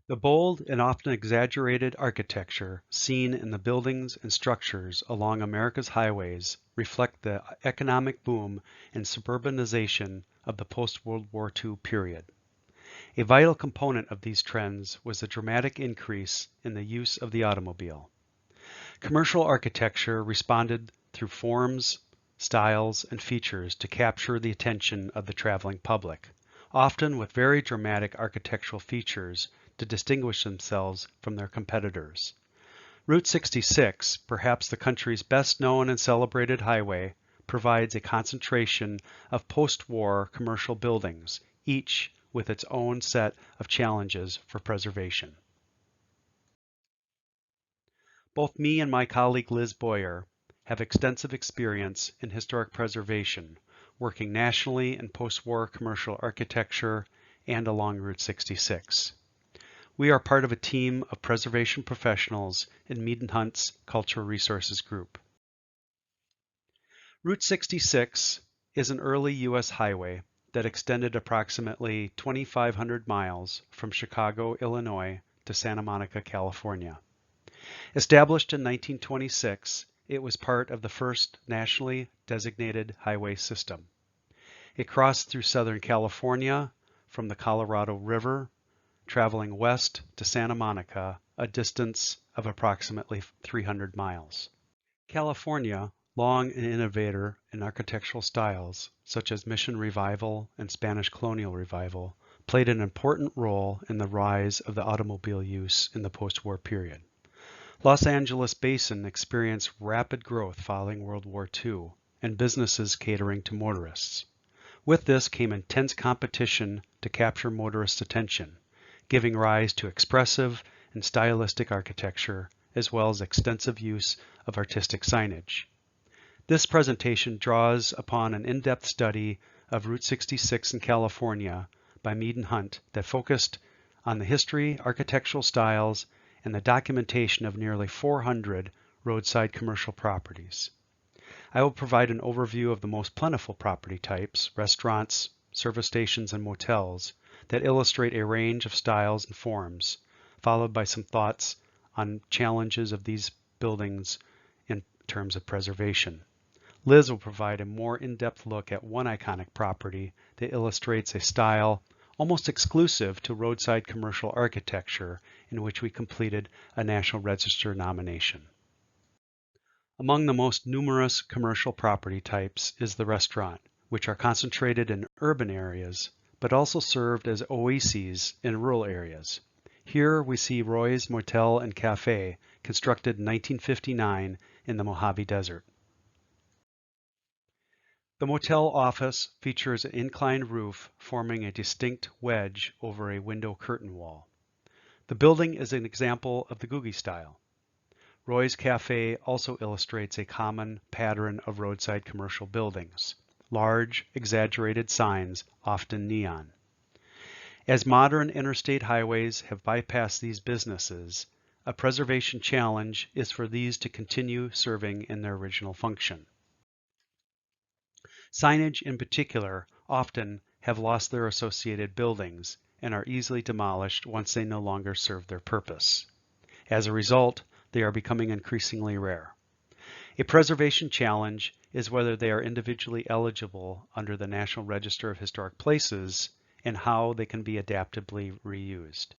The bold and often exaggerated architecture seen in the buildings and structures along America's highways reflect the economic boom and suburbanization of the post-World War II period. A vital component of these trends was the dramatic increase in the use of the automobile. Commercial architecture responded through forms, styles, and features to capture the attention of the traveling public, often with very dramatic architectural features to distinguish themselves from their competitors. Route 66, perhaps the country's best known and celebrated highway, provides a concentration of post-war commercial buildings, each with its own set of challenges for preservation. Both me and my colleague Liz.Boyer have extensive experience in historic preservation, working nationally in post-war commercial architecture and along Route 66. We are part of a team of preservation professionals in Mead Hunt's Cultural Resources Group. Route 66 is an early U.S. highway that extended approximately 2,500 miles from Chicago, Illinois to Santa Monica, California. Established in 1926, it was part of the first nationally designated highway system. It crossed through Southern California from the Colorado River, traveling west to Santa Monica, a distance of approximately 300 miles. California, long an innovator in architectural styles such as Mission Revival and Spanish Colonial Revival, played an important role in the rise of the automobile use in the post-war period. Los Angeles Basin experienced rapid growth following World War II and businesses catering to motorists. With this came intense competition to capture motorists' attention, giving rise to expressive and stylistic architecture, as well as extensive use of artistic signage. This presentation draws upon an in-depth study of Route 66 in California by Mead Hunt that focused on the history, architectural styles, and the documentation of nearly 400 roadside commercial properties. I will provide an overview of the most plentiful property types, restaurants, service stations, and motels, that illustrate a range of styles and forms, followed by some thoughts on challenges of these buildings in terms of preservation. Liz will provide a more in-depth look at one iconic property that illustrates a style almost exclusive to roadside commercial architecture in which we completed a National Register nomination. Among the most numerous commercial property types is the restaurant, which are concentrated in urban areas, but also served as oases in rural areas. Here we see Roy's Motel and Cafe, constructed in 1959 in the Mojave Desert. The motel office features an inclined roof forming a distinct wedge over a window curtain wall. The building is an example of the Googie style. Roy's Cafe also illustrates a common pattern of roadside commercial buildings, large, exaggerated signs, often neon. As modern interstate highways have bypassed these businesses, a preservation challenge is for these to continue serving in their original function. Signage in particular often have lost their associated buildings and are easily demolished once they no longer serve their purpose. As a result, they are becoming increasingly rare. A preservation challenge is whether they are individually eligible under the National Register of Historic Places and how they can be adaptively reused.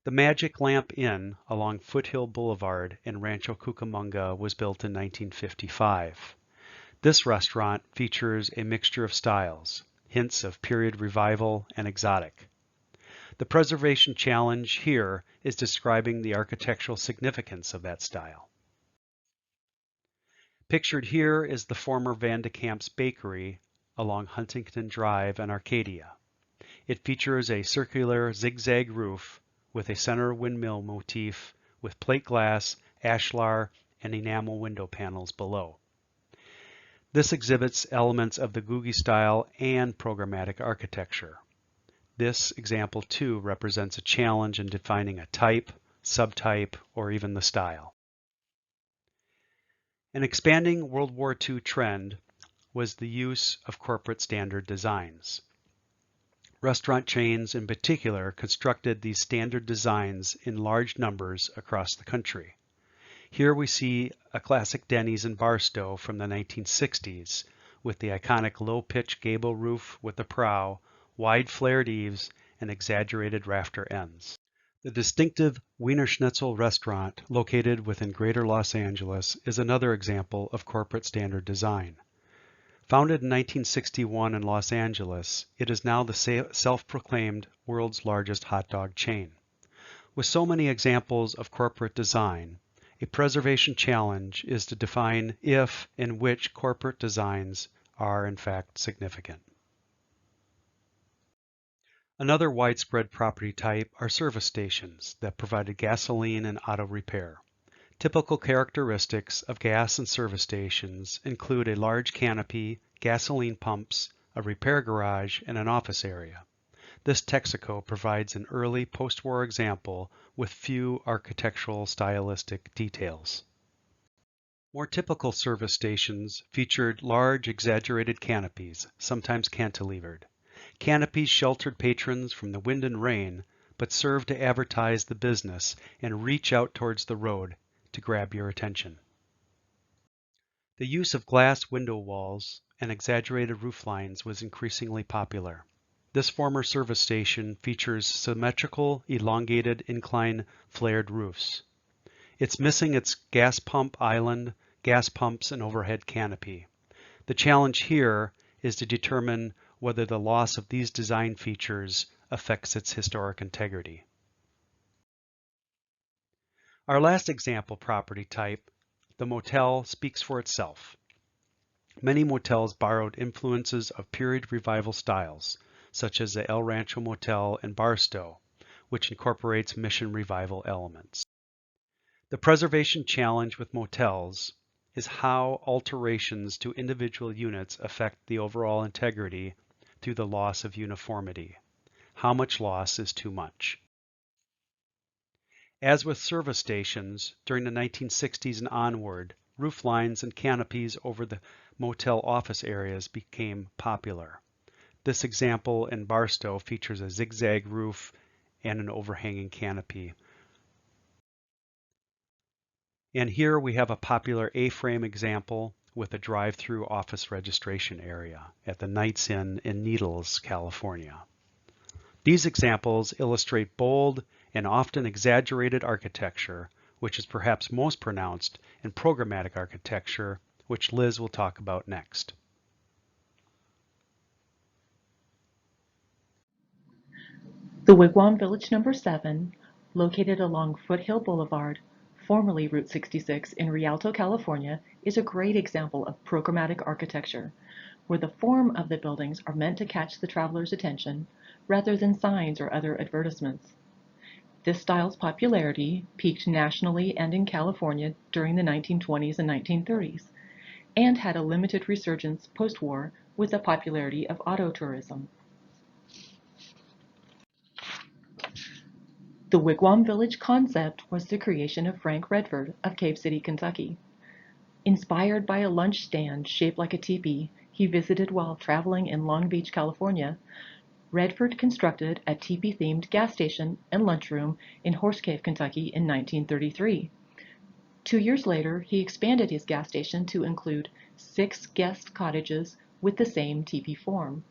The Magic Lamp Inn along Foothill Boulevard in Rancho Cucamonga was built in 1955. This restaurant features a mixture of styles, hints of period revival and exotic. The preservation challenge here is describing the architectural significance of that style. Pictured here is the former Van de Kamp's Bakery along Huntington Drive in Arcadia. It features a circular zigzag roof with a center windmill motif with plate glass, ashlar, and enamel window panels below. This exhibits elements of the Googie style and programmatic architecture. This example too represents a challenge in defining a type, subtype, or even the style. An expanding World War II trend was the use of corporate standard designs. Restaurant chains in particular constructed these standard designs in large numbers across the country. Here we see a classic Denny's in Barstow from the 1960s with the iconic low-pitch gable roof with a prow, wide flared eaves, and exaggerated rafter ends. The distinctive Wiener Schnitzel restaurant located within Greater Los Angeles is another example of corporate standard design. Founded in 1961 in Los Angeles, it is now the self-proclaimed world's largest hot dog chain. With so many examples of corporate design, a preservation challenge is to define if and which corporate designs are in fact significant. Another widespread property type are service stations that provided gasoline and auto repair. Typical characteristics of gas and service stations include a large canopy, gasoline pumps, a repair garage, and an office area. This Texaco provides an early post-war example with few architectural stylistic details. More typical service stations featured large exaggerated canopies, sometimes cantilevered. Canopies sheltered patrons from the wind and rain, but served to advertise the business and reach out towards the road to grab your attention. The use of glass window walls and exaggerated roof lines was increasingly popular. This former service station features symmetrical, elongated, incline flared roofs. It's missing its gas pump island, gas pumps, and overhead canopy. The challenge here is to determine whether the loss of these design features affects its historic integrity. Our last example property type, the motel, speaks for itself. Many motels borrowed influences of period revival styles, such as the El Rancho Motel in Barstow, which incorporates Mission Revival elements. The preservation challenge with motels is how alterations to individual units affect the overall integrity through the loss of uniformity. How much loss is too much? As with service stations, during the 1960s and onward, roof lines and canopies over the motel office areas became popular. This example in Barstow features a zigzag roof and an overhanging canopy. And here we have a popular A-frame example with a drive-through office registration area at the Knights Inn in Needles, California. These examples illustrate bold and often exaggerated architecture, which is perhaps most pronounced in programmatic architecture, which Liz will talk about next. The Wigwam Village No. 7, located along Foothill Boulevard, formerly Route 66 in Rialto, California, is a great example of programmatic architecture, where the form of the buildings are meant to catch the traveler's attention rather than signs or other advertisements. This style's popularity peaked nationally and in California during the 1920s and 1930s, and had a limited resurgence post-war with the popularity of auto tourism. The Wigwam Village concept was the creation of Frank Redford of Cave City, Kentucky. Inspired by a lunch stand shaped like a teepee he visited while traveling in Long Beach, California, Redford constructed a teepee-themed gas station and lunchroom in Horse Cave, Kentucky in 1933. 2 years later, he expanded his gas station to include 6 guest cottages with the same teepee form.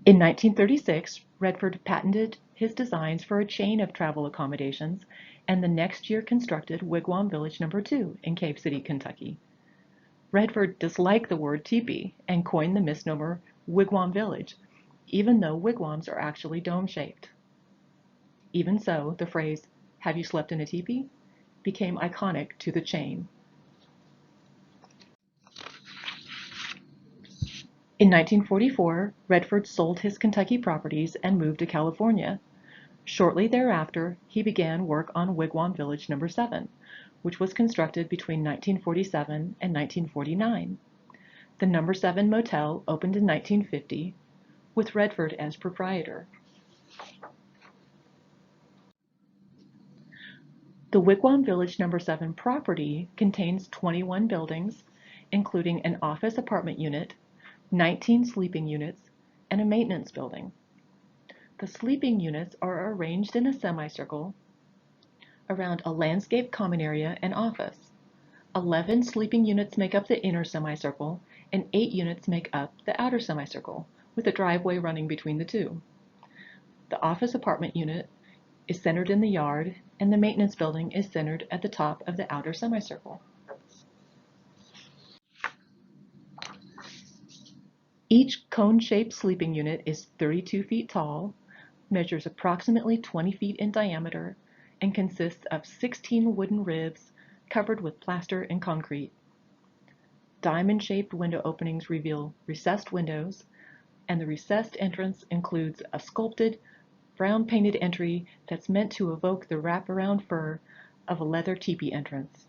In 1936, Redford patented his designs for a chain of travel accommodations, and the next year constructed Wigwam Village No. 2 in Cave City, Kentucky. Redford disliked the word teepee and coined the misnomer Wigwam Village, even though wigwams are actually dome-shaped. Even so, the phrase, "Have you slept in a teepee?" became iconic to the chain. In 1944, Redford sold his Kentucky properties and moved to California. Shortly thereafter, he began work on Wigwam Village No. 7, which was constructed between 1947 and 1949. The No. 7 motel opened in 1950, with Redford as proprietor. The Wigwam Village No. 7 property contains 21 buildings, including an office apartment unit, 19 sleeping units, and a maintenance building. The sleeping units are arranged in a semicircle around a landscape common area and office. 11 sleeping units make up the inner semicircle, and 8 units make up the outer semicircle, with a driveway running between the two. The office apartment unit is centered in the yard, and the maintenance building is centered at the top of the outer semicircle. Each cone-shaped sleeping unit is 32 feet tall, measures approximately 20 feet in diameter, and consists of 16 wooden ribs covered with plaster and concrete. Diamond-shaped window openings reveal recessed windows, and the recessed entrance includes a sculpted, brown-painted entry that's meant to evoke the wraparound fur of a leather teepee entrance.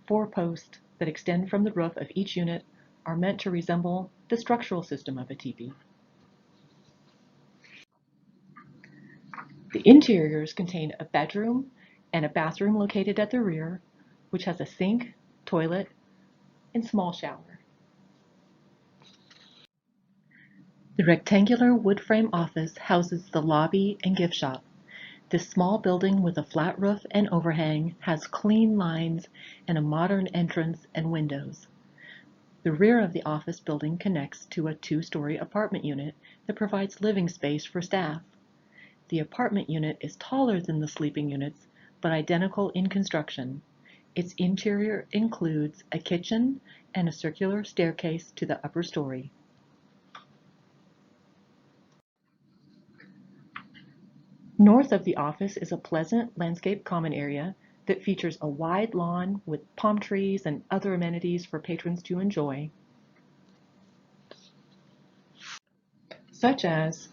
4 posts that extend from the roof of each unit are meant to resemble the structural system of a teepee. The interiors contain a bedroom and a bathroom located at the rear, which has a sink, toilet, and small shower. The rectangular wood frame office houses the lobby and gift shop. This small building with a flat roof and overhang has clean lines and a modern entrance and windows. The rear of the office building connects to a 2-story apartment unit that provides living space for staff. The apartment unit is taller than the sleeping units, but identical in construction. Its interior includes a kitchen and a circular staircase to the upper story. North of the office is a pleasant landscape common area that features a wide lawn with palm trees and other amenities for patrons to enjoy, such as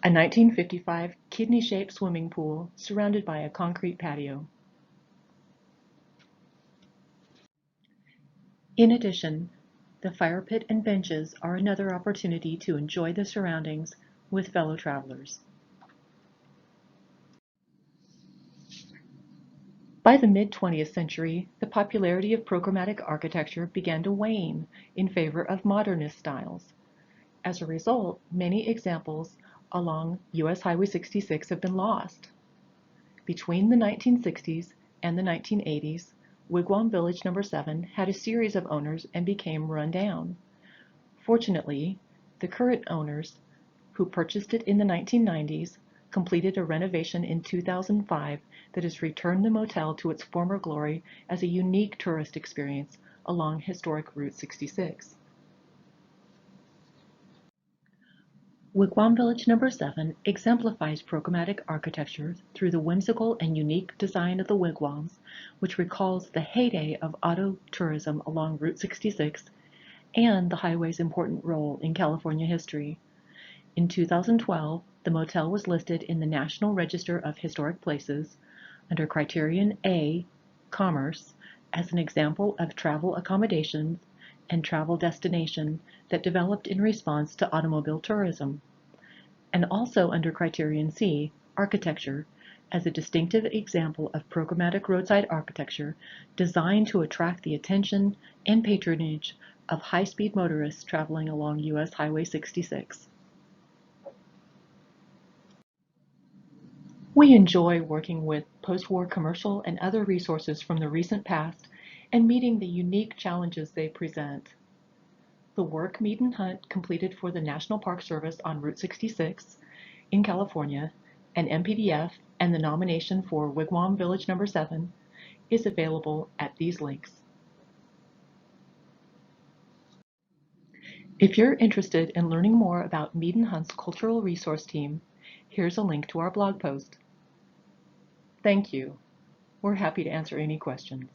a 1955 kidney-shaped swimming pool surrounded by a concrete patio. In addition, the fire pit and benches are another opportunity to enjoy the surroundings with fellow travelers. By the mid-20th century, the popularity of programmatic architecture began to wane in favor of modernist styles. As a result, many examples along US Highway 66 have been lost. Between the 1960s and the 1980s, Wigwam Village No. 7 had a series of owners and became run down. Fortunately, the current owners, who purchased it in the 1990s, completed a renovation in 2005 that has returned the motel to its former glory as a unique tourist experience along historic Route 66. Wigwam Village No. 7 exemplifies programmatic architecture through the whimsical and unique design of the wigwams, which recalls the heyday of auto tourism along Route 66 and the highway's important role in California history. In 2012, the motel was listed in the National Register of Historic Places under Criterion A, Commerce, as an example of travel accommodations and travel destination that developed in response to automobile tourism, and also under Criterion C, Architecture, as a distinctive example of programmatic roadside architecture designed to attract the attention and patronage of high-speed motorists traveling along US Highway 66. We enjoy working with post-war commercial and other resources from the recent past and meeting the unique challenges they present. The work Mead Hunt completed for the National Park Service on Route 66 in California, an MPDF, and the nomination for Wigwam Village No. 7 is available at these links. If you're interested in learning more about Mead Hunt's cultural resource team, here's a link to our blog post. Thank you. We're happy to answer any questions.